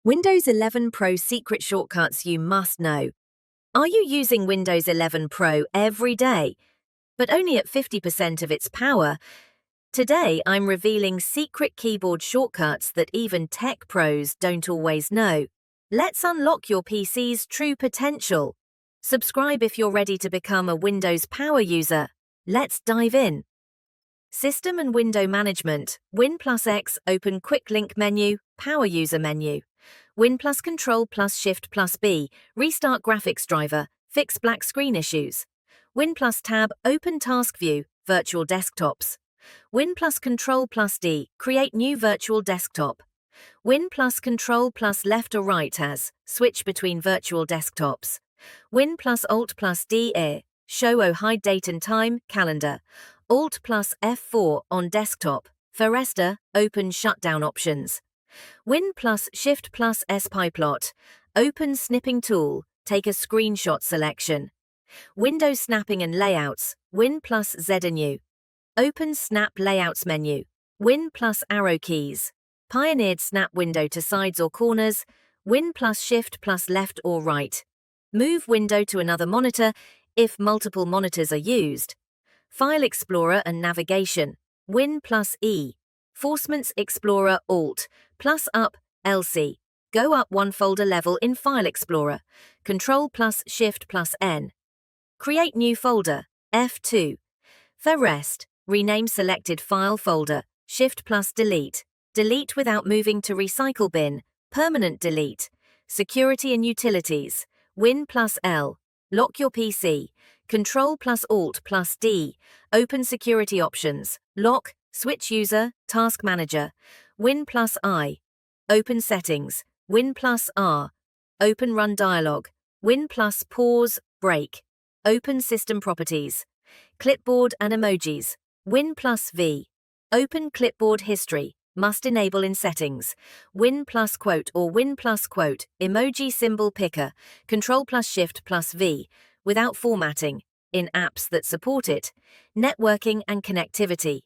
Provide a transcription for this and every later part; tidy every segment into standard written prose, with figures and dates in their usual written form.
Windows 11 Pro secret shortcuts you must know. Are you using Windows 11 Pro every day, but only at 50% of its power? Today, I'm revealing secret keyboard shortcuts that even tech pros don't always know. Let's unlock your PC's true potential. Subscribe if you're ready to become a Windows power user. Let's dive in. System and Window Management. Win plus X, open Quick Link menu, Power User menu. Win plus Control plus Shift plus B, restart graphics driver, fix black screen issues. Win plus Tab, open Task View, virtual desktops. Win plus Control plus D, create new virtual desktop. Win plus Control plus left or right as, switch between virtual desktops. Win plus Alt plus D, show or hide date and time, calendar. Alt plus F4 on desktop, Foresta, open shutdown options. Win plus Shift plus SPyplot, open snipping tool, take a screenshot selection. Window snapping and layouts, Win plus ZNU. Open snap layouts menu, Win plus arrow keys. Pioneered snap window to sides or corners, Win plus Shift plus left or right. Move window to another monitor if multiple monitors are used. File Explorer and navigation, Win plus E. Forcements Explorer Alt, plus up, LC. Go up one folder level in File Explorer. Control plus Shift plus N. Create new folder, F2. For rest, rename selected file folder, Shift plus Delete. Delete without moving to recycle bin, permanent delete. Security and utilities, Win plus L. Lock your PC. Control plus Alt plus D. Open security options, lock, switch user, task manager. Win plus I. Open settings, Win plus R. Open run dialog, Win plus pause, break. Open system properties. Clipboard and emojis, Win plus V. Open clipboard history, must enable in settings. Win plus quote or Win plus quote, emoji symbol picker, Control plus Shift plus V, without formatting, in apps that support it. Networking and connectivity.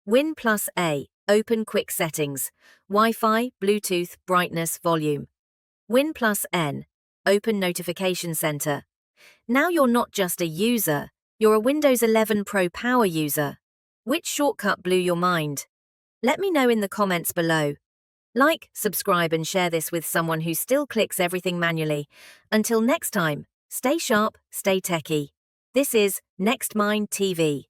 Win plus A, open quick settings, Wi-Fi, Bluetooth, brightness, volume. Win plus N, open notification center. Now you're not just a user, you're a Windows 11 Pro power user. Which shortcut blew your mind? Let me know in the comments below. Like, subscribe and share this with someone who still clicks everything manually. Until next time, stay sharp, stay techie. This is NextMind TV.